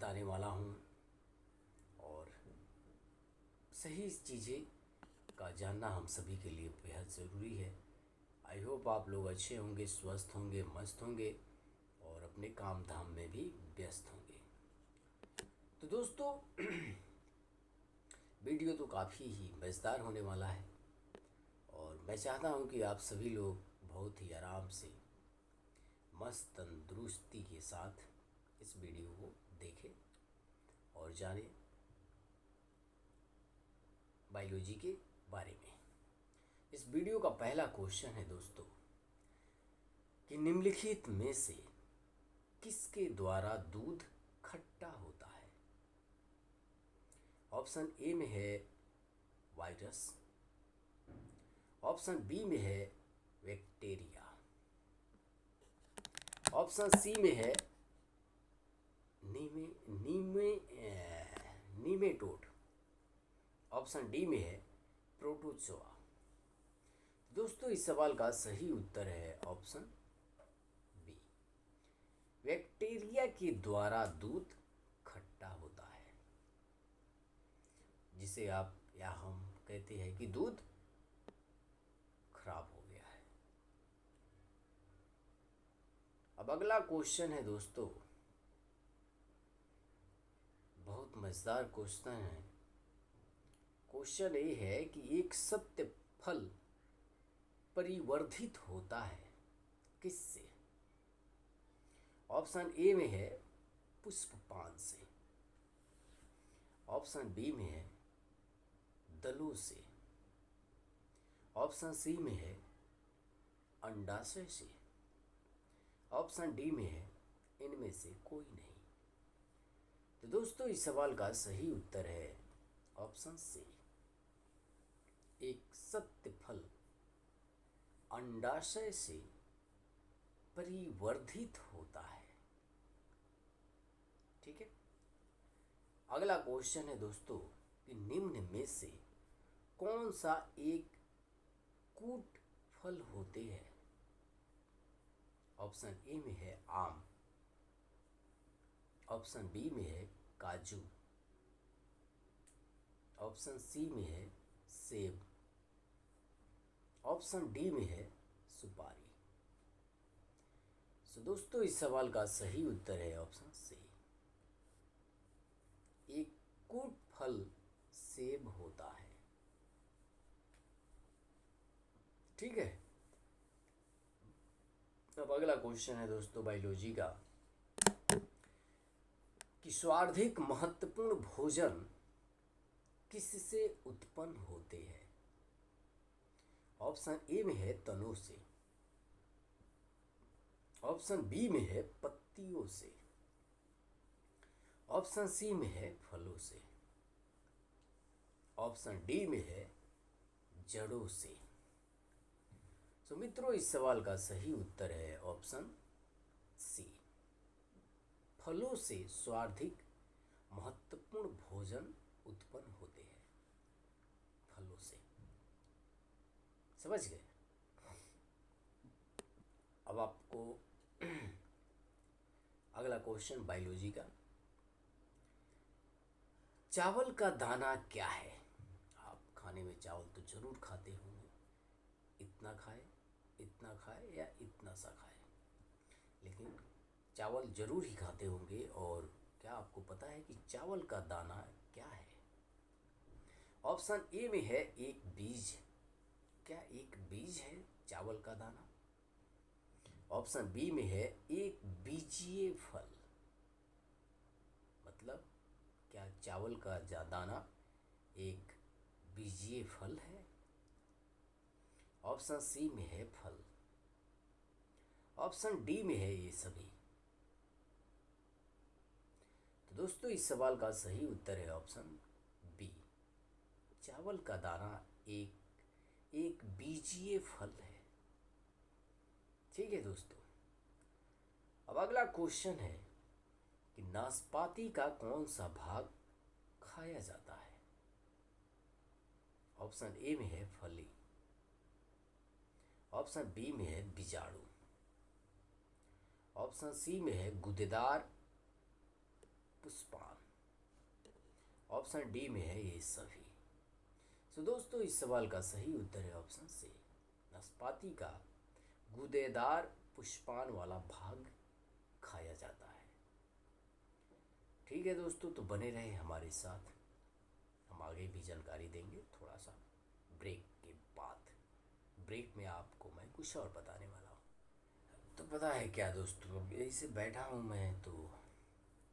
बताने वाला हूँ और सही चीज़ें का जानना हम सभी के लिए बेहद ज़रूरी है। आई होप आप लोग अच्छे होंगे, स्वस्थ होंगे, मस्त होंगे और अपने काम धाम में भी व्यस्त होंगे। तो दोस्तों वीडियो तो काफ़ी ही मज़ेदार होने वाला है और मैं चाहता हूँ कि आप सभी लोग बहुत ही आराम से मस्त तंदुरुस्ती के साथ इस वीडियो को देखें और जानें बायोलॉजी के बारे में। इस वीडियो का पहला क्वेश्चन है दोस्तों कि निम्नलिखित में से किसके द्वारा दूध खट्टा होता है। ऑप्शन ए में है वायरस, ऑप्शन बी में है बैक्टीरिया, ऑप्शन सी में है नीमे नीमे नीमेटोड, ऑप्शन डी में है प्रोटोजोआ। दोस्तों इस सवाल का सही उत्तर है ऑप्शन बी, बैक्टीरिया के द्वारा दूध खट्टा होता है, जिसे आप या हम कहते हैं कि दूध खराब हो गया है। अब अगला क्वेश्चन है दोस्तों, बहुत मज़ेदार क्वेश्चन है। क्वेश्चन ये है कि एक सत्य फल परिवर्धित होता है किससे। ऑप्शन ए में है पुष्पपान से, ऑप्शन बी में है दलों से, ऑप्शन सी में है अंडाशय से, ऑप्शन डी में है इनमें से कोई नहीं। तो दोस्तों इस सवाल का सही उत्तर है ऑप्शन सी, एक सत्य फल अंडाशय से परिवर्धित होता है। ठीक है, अगला क्वेश्चन है दोस्तों कि निम्न में से कौन सा एक कूट फल होते हैं। ऑप्शन ए में है आम, ऑप्शन बी में है काजू, ऑप्शन सी में है सेब, ऑप्शन डी में है सुपारी। सो दोस्तों इस सवाल का सही उत्तर है ऑप्शन सी, एक कूट फल सेब होता है। ठीक है, अब अगला क्वेश्चन है दोस्तों बायोलॉजी का कि सर्वाधिक महत्वपूर्ण भोजन किससे उत्पन्न होते हैं। ऑप्शन ए में है तनों से, ऑप्शन बी में है पत्तियों से, ऑप्शन सी में है फलों से, ऑप्शन डी में है जड़ों से। तो मित्रों इस सवाल का सही उत्तर है ऑप्शन सी, फलों से सर्वाधिक महत्वपूर्ण भोजन उत्पन्न होते हैं, फलों से। समझ गए। अब आपको अगला क्वेश्चन बायोलॉजी का, चावल का दाना क्या है। आप खाने में चावल तो जरूर खाते होंगे, इतना खाए, इतना खाए या इतना सा खाए, लेकिन चावल जरूर ही खाते होंगे। और क्या आपको पता है कि चावल का दाना क्या है। ऑप्शन ए में है एक बीज, क्या एक बीज है चावल का दाना। ऑप्शन बी में है एक बीजीय फल, मतलब क्या चावल का दाना एक बीजीय फल है। ऑप्शन सी में है फल, ऑप्शन डी में है ये सभी। तो दोस्तों इस सवाल का सही उत्तर है ऑप्शन बी, चावल का दाना एक बीजीय फल है। ठीक है दोस्तों, अब अगला क्वेश्चन है कि नाशपाती का कौन सा भाग खाया जाता है। ऑप्शन ए में है फली, ऑप्शन बी में है बीजाणु, ऑप्शन सी में है गूदेदार पुष्पान। ऑप्शन डी में है ये सभी। तो दोस्तों इस सवाल का सही उत्तर है ऑप्शन सी, नाशपाती का गूदेदार पुष्पान वाला भाग खाया जाता है। ठीक है दोस्तों, तो बने रहे हमारे साथ, हम आगे भी जानकारी देंगे थोड़ा सा ब्रेक के बाद। ब्रेक में आपको मैं कुछ और बताने वाला हूँ। तो पता है क्या दोस्तों, अब यही से बैठा हूँ मैं, तो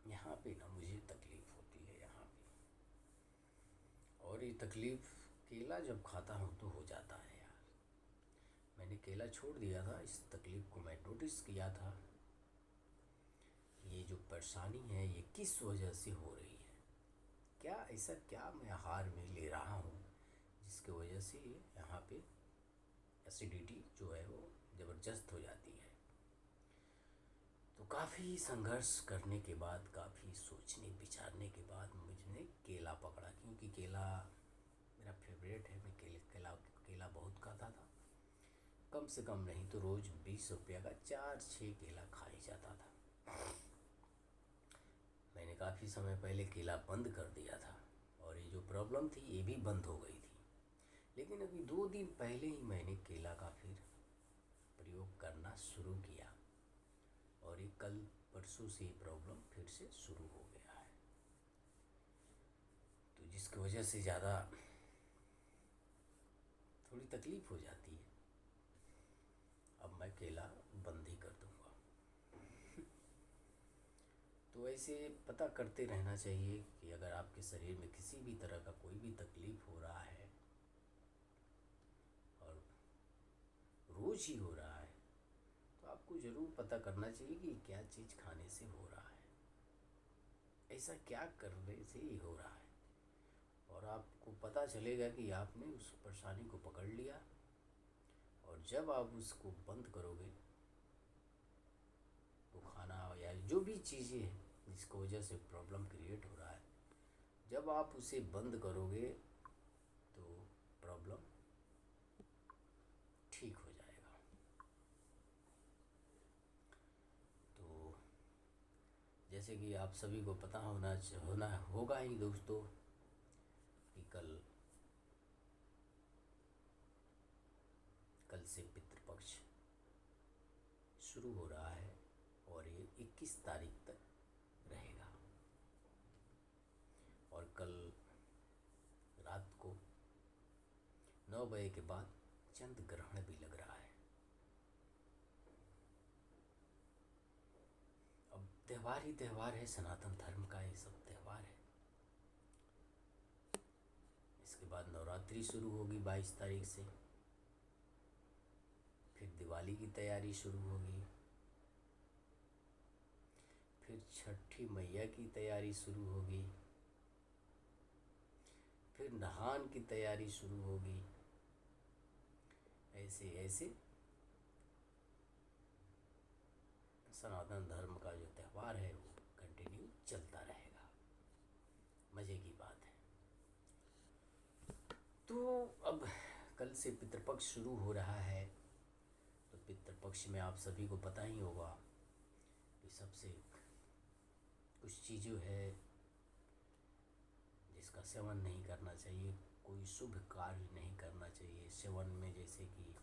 यहाँ पे ना मुझे तकलीफ़ होती है यहाँ पे, और ये तकलीफ़ केला जब खाता हूँ तो हो जाता है यार। मैंने केला छोड़ दिया था, इस तकलीफ़ को मैं नोटिस किया था। ये जो परेशानी है ये किस वजह से हो रही है, क्या ऐसा क्या मैं आहार में ले रहा हूँ जिसकी वजह से यहाँ पे एसिडिटी जो है वो ज़बरदस्त हो जाती है। तो काफ़ी संघर्ष करने के बाद, काफ़ी सोचने विचारने के बाद मुझने केला पकड़ा, क्योंकि केला मेरा फेवरेट है। मैं केला बहुत खाता था, कम से कम नहीं तो रोज़ 20 रुपया का 4-6 केला खा ही जाता था। मैंने काफ़ी समय पहले केला बंद कर दिया था, और ये जो प्रॉब्लम थी ये भी बंद हो गई थी। लेकिन अभी 2 दिन पहले ही मैंने केला का फिर प्रयोग करना शुरू किया, और ये कल परसों से प्रॉब्लम फिर से शुरू हो गया है, तो जिसकी वजह से ज़्यादा थोड़ी तकलीफ़ हो जाती है। अब मैं केला बंद ही कर दूँगा। तो ऐसे पता करते रहना चाहिए कि अगर आपके शरीर में किसी भी तरह का कोई भी तकलीफ़ हो रहा है, और रोज़ ही हो रहा है, तो आपको ज़रूर पता करना चाहिए कि क्या चीज़ खाने से हो रहा है, ऐसा क्या करने से ही हो रहा है। और आपको पता चलेगा कि आपने उस परेशानी को पकड़ लिया, और जब आप उसको बंद करोगे, वो खाना या जो भी चीज़ें हैं जिसकी वजह से प्रॉब्लम क्रिएट हो रहा है, जब आप उसे बंद करोगे तो प्रॉब्लम ठीक हो जाएगा। तो जैसे कि आप सभी को पता होना होगा ही दोस्तों कि कल से पितृपक्ष शुरू हो रहा है, और ये 21 तारीख तक रहेगा। और कल रात को 9 बजे के बाद चंद्र ग्रहण भी लग रहा है। अब त्यौहार ही त्यौहार है, सनातन धर्म का ये सब त्यौहार है। इसके बाद नवरात्रि शुरू होगी 22 तारीख से, फिर दिवाली की तैयारी शुरू होगी, फिर छठी मैया की तैयारी शुरू होगी, फिर नहान की तैयारी शुरू होगी। ऐसे ऐसे सनातन धर्म का जो त्यौहार है वो कंटिन्यू चलता रहेगा। मज़े की बात है। तो अब कल से पितृपक्ष शुरू हो रहा है, तो पितृपक्ष में आप सभी को पता ही होगा कि सबसे कुछ चीज़ें है जिसका सेवन नहीं करना चाहिए, कोई शुभ कार्य नहीं करना चाहिए सेवन में, जैसे कि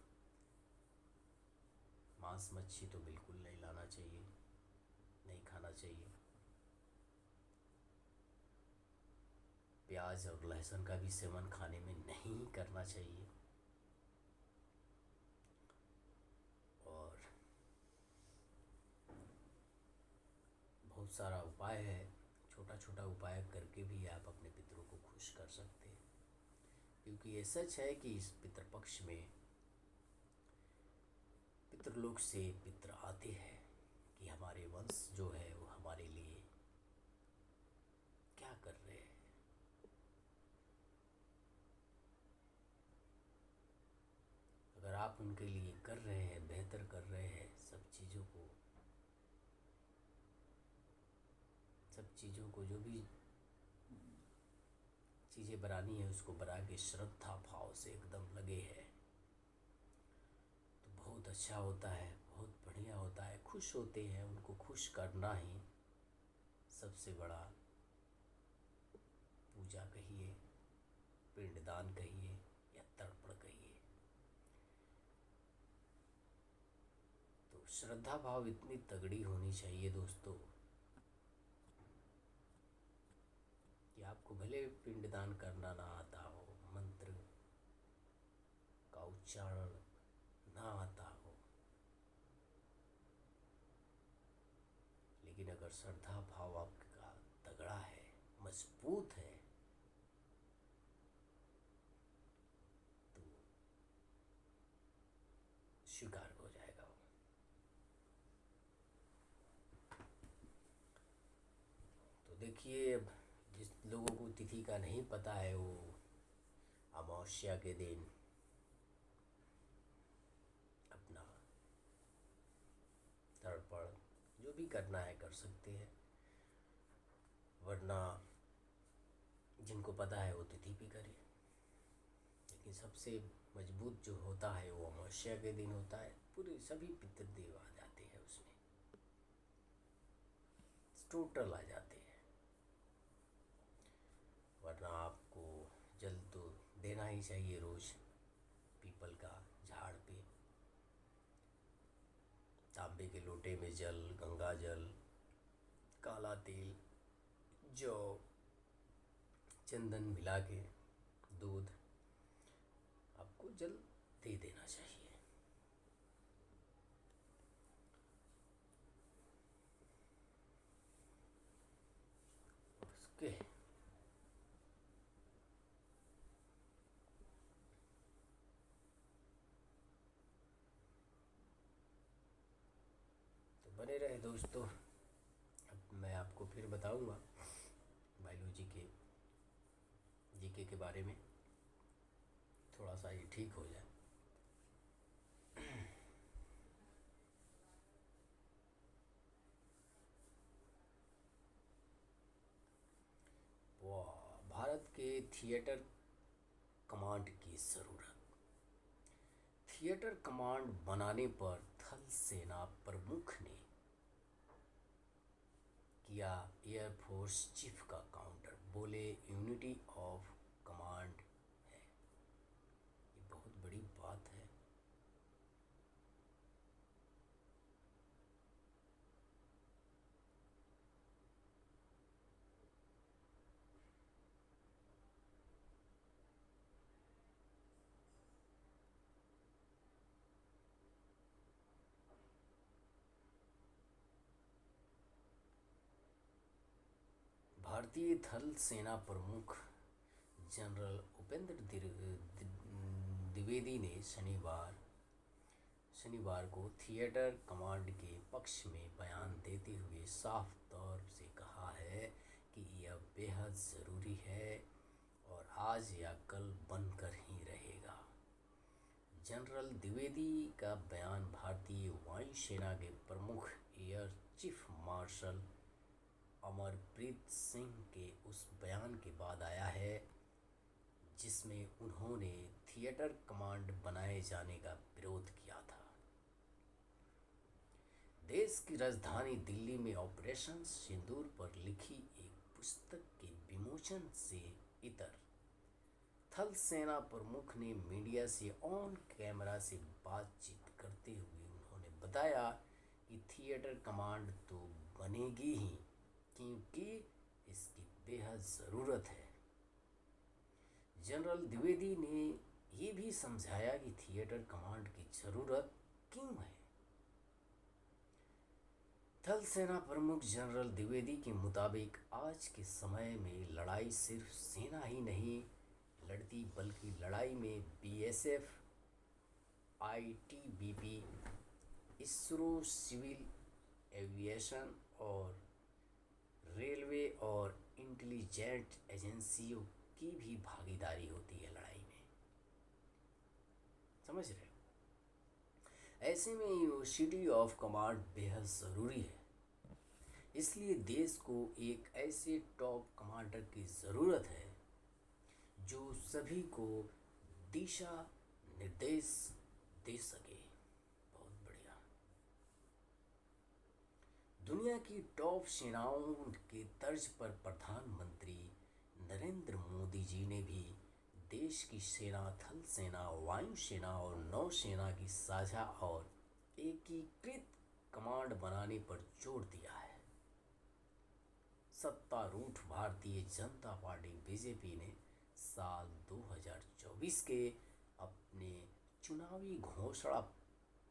मांस मच्छी तो बिल्कुल नहीं लाना चाहिए, नहीं खाना चाहिए। प्याज और लहसुन का भी सेवन खाने में नहीं करना चाहिए। और बहुत सारा उपाय है, छोटा छोटा उपाय करके भी आप अपने पितरों को खुश कर सकते हैं, क्योंकि ये सच है कि इस पितृपक्ष में पितृलोक से पितर आते हैं कि हमारे वंश जो है वो हमारे लिए क्या कर रहे हैं। अगर आप उनके लिए कर रहे हैं, बेहतर कर रहे हैं, सब चीज़ों को जो भी चीज़ें बनानी है उसको बना के श्रद्धा भाव से एकदम लगे हैं, तो बहुत अच्छा होता है, बहुत बढ़िया होता है, खुश होते हैं। उनको खुश करना ही सबसे बड़ा पूजा कहिए, पिंडदान कहिए या तर्पण कहिए, तो श्रद्धा भाव इतनी तगड़ी होनी चाहिए दोस्तों कि आपको भले पिंडदान करना ना आता हो, मंत्र का उच्चारण ना आता हो, लेकिन अगर श्रद्धा भाव आपका तगड़ा है, मजबूत है, तो स्वीकार हो जाएगा वो। तो देखिए, अब जिस लोगों को तिथि का नहीं पता है, वो अमावस्या के दिन अपना तर्पण जो भी करना है कर सकते हैं, वरना जिनको पता है वो तिथि भी करे। लेकिन सबसे मजबूत जो होता है वो अमावस्या के दिन होता है। पूरे सभी पितृदेव आ जाते हैं उसमें, टोटल आ जाते हैं। वरना आपको जल तो देना ही चाहिए रोज़, पीपल का झाड़ पे तांबे के लोटे में जल, गंगा जल, काला तेल, जौ, चंदन मिला के, दूध, आपको जल दे देना चाहिए। उसके तो बने रहे दोस्तों। अब मैं आपको फिर बताऊंगा बायोलॉजी के जीके के बारे में, थोड़ा सा ये ठीक हो जाए। वाह, भारत के थिएटर कमांड की ज़रूरत। थिएटर कमांड बनाने पर थल सेना प्रमुख ने किया एयरफोर्स चीफ का काउंटर, बोले यूनिटी ऑफ कमांड है। ये बहुत बड़ी बात है। भारतीय थल सेना प्रमुख जनरल उपेंद्र द्विवेदी ने शनिवार को थिएटर कमांड के पक्ष में बयान देते हुए साफ तौर से कहा है कि यह बेहद ज़रूरी है और आज या कल बनकर ही रहेगा। जनरल द्विवेदी का बयान भारतीय वायुसेना के प्रमुख air chief marshal Amarpreet Singh के उस बयान के बाद आया है जिसमें उन्होंने थिएटर कमांड बनाए जाने का विरोध किया था। देश की राजधानी दिल्ली में ऑपरेशन सिंदूर पर लिखी एक पुस्तक के विमोचन से इतर थल सेना प्रमुख ने मीडिया से ऑन कैमरा से बातचीत करते हुए उन्होंने बताया कि थिएटर कमांड तो बनेगी ही क्योंकि इसकी बेहद ज़रूरत है। जनरल द्विवेदी ने ये भी समझाया कि थिएटर कमांड की ज़रूरत क्यों है। थल सेना प्रमुख जनरल द्विवेदी के मुताबिक आज के समय में लड़ाई सिर्फ सेना ही नहीं लड़ती, बल्कि लड़ाई में BSF, ITBP, ISRO, civil aviation और रेलवे और इंटेलिजेंट एजेंसियों की भी भागीदारी होती है लड़ाई में। समझ रहे हो? ऐसे में यूनिटी ऑफ कमांड बेहद ज़रूरी है। इसलिए देश को एक ऐसे टॉप कमांडर की ज़रूरत है जो सभी को दिशा निर्देश दे सके। बहुत बढ़िया। दुनिया की टॉप सेनाओं के तर्ज पर प्रधानमंत्री नरेंद्र मोदी जी ने भी देश की सेना, थल सेना, वायु सेना और नौसेना की साझा और एकीकृत कमांड बनाने पर जोर दिया है। सत्तारूढ़ भारतीय जनता पार्टी बीजेपी ने साल 2024 के अपने चुनावी घोषणा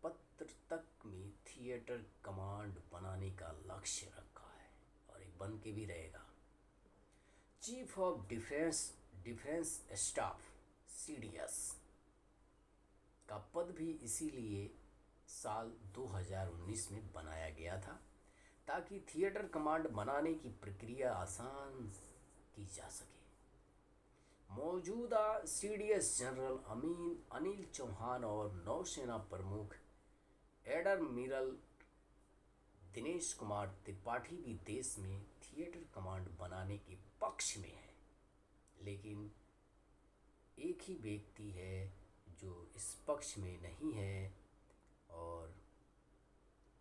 पत्र तक में थिएटर कमांड बनाने का लक्ष्य रखा है और एक बन के भी रहेगा। Chief of defence staff CDS का पद भी इसीलिए साल 2019 में बनाया गया था ताकि थिएटर कमांड बनाने की प्रक्रिया आसान की जा सके। मौजूदा सीडीएस जनरल अनिल चौहान और नौसेना प्रमुख एडमिरल दिनेश कुमार त्रिपाठी भी देश में थिएटर कमांड बनाने के पक्ष में है, लेकिन एक ही व्यक्ति है जो इस पक्ष में नहीं है और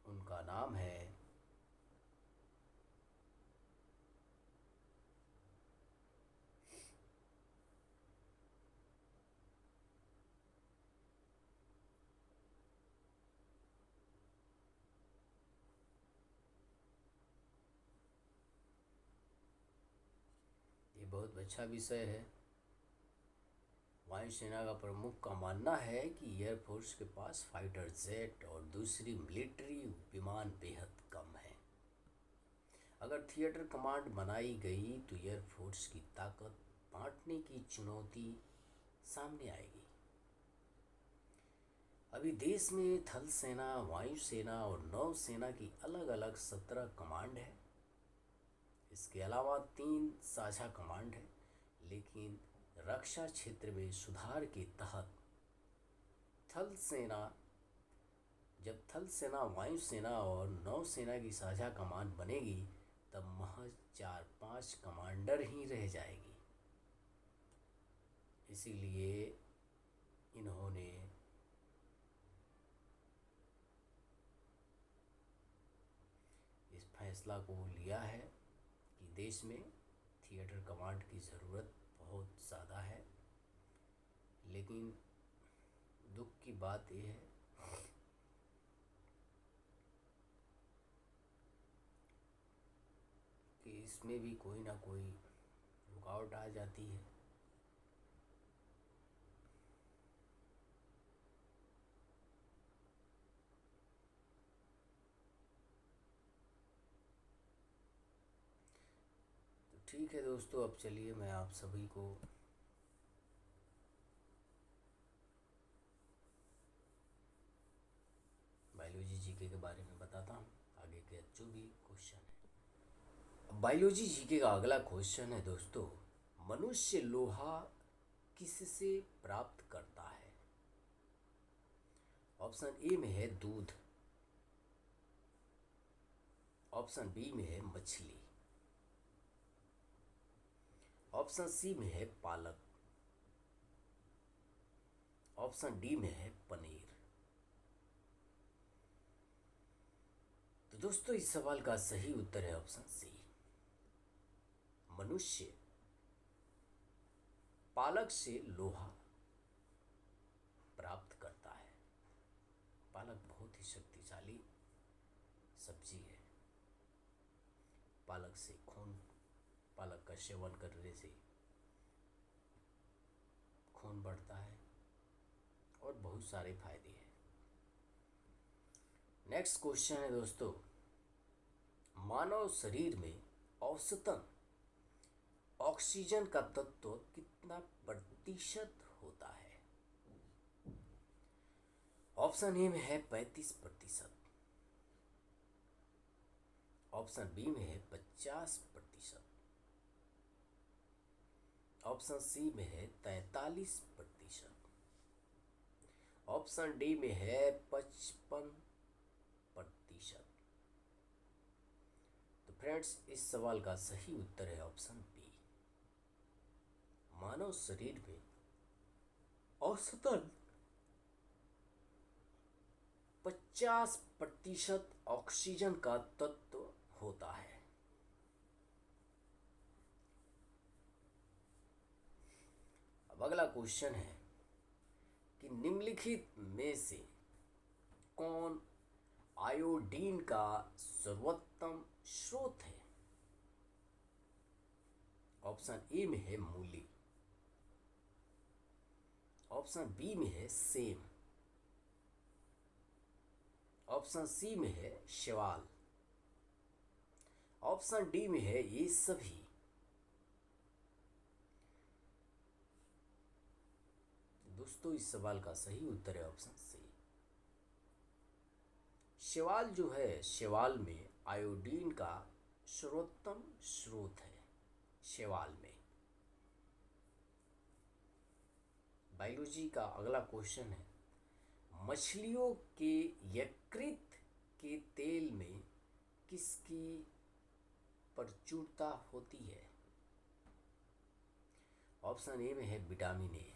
उनका नाम है ये बहुत अच्छा विषय है। वायुसेना का प्रमुख का मानना है कि एयरफोर्स के पास फाइटर जेट और दूसरी मिलिट्री विमान बेहद कम है। अगर थिएटर कमांड बनाई गई तो एयरफोर्स की ताकत बांटने की चुनौती सामने आएगी। अभी देश में थल सेना, वायुसेना और नौसेना की अलग अलग 17 कमांड है। इसके अलावा 3 साझा कमांड है, लेकिन रक्षा क्षेत्र में सुधार के तहत जब थल सेना, वायुसेना और नौसेना की साझा कमान बनेगी तब महज 4-5 कमांडर ही रह जाएगी। इसीलिए इन्होंने इस फैसला को लिया है कि देश में थिएटर कमांड की ज़रूरत बहुत ज़्यादा है। लेकिन दुख की बात यह है कि इसमें भी कोई ना कोई रुकावट आ जाती है। तो ठीक है दोस्तों, अब चलिए मैं आप सभी को बायोलॉजी जीके के बारे में बताता हूँ। आगे के जो भी क्वेश्चन है, बायोलॉजी जीके का अगला क्वेश्चन है दोस्तों, मनुष्य लोहा किससे प्राप्त करता है? ऑप्शन ए में है दूध, ऑप्शन बी में है मछली, ऑप्शन सी में है पालक, ऑप्शन डी में है पनीर। तो दोस्तों इस सवाल का सही उत्तर है ऑप्शन सी। मनुष्य पालक से लोहा प्राप्त करता है। पालक बहुत ही शक्तिशाली सब्जी है। पालक का सेवन करने से खून बढ़ता है और बहुत सारे फायदे हैं। नेक्स्ट क्वेश्चन है दोस्तों, मानव शरीर में औसतन ऑक्सीजन का तत्व कितना प्रतिशत होता है? ऑप्शन ए में है 35%, ऑप्शन बी में है 50%, ऑप्शन सी में है 43%, ऑप्शन डी में है 55%। तो फ्रेंड्स इस सवाल का सही उत्तर है ऑप्शन बी। मानव शरीर में औसतन 50% ऑक्सीजन का तत्व होता है। क्वेश्चन है कि निम्नलिखित में से कौन आयोडीन का सर्वोत्तम स्रोत है? ऑप्शन ए में है मूली, ऑप्शन बी में है सेम, ऑप्शन सी में है शैवाल, ऑप्शन डी में है ये सभी। दोस्तों इस सवाल का सही उत्तर है ऑप्शन सी। शैवाल जो है, शैवाल में आयोडीन का सर्वोत्तम स्रोत है। शैवाल में। बायोलॉजी का अगला क्वेश्चन है, मछलियों के यकृत के तेल में किसकी प्रचुरता होती है? ऑप्शन ए में है विटामिन ए,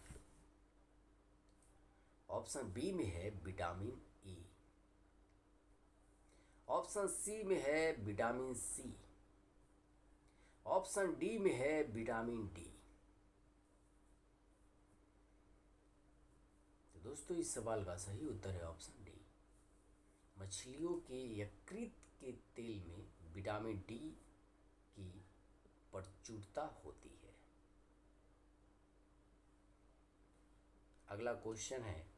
ऑप्शन बी में है विटामिन ई, ऑप्शन सी में है विटामिन सी, ऑप्शन डी में है विटामिन डी। तो दोस्तों इस सवाल का सही उत्तर है ऑप्शन डी। मछलियों के यकृत के तेल में विटामिन डी की प्रचुरता होती है। अगला क्वेश्चन है,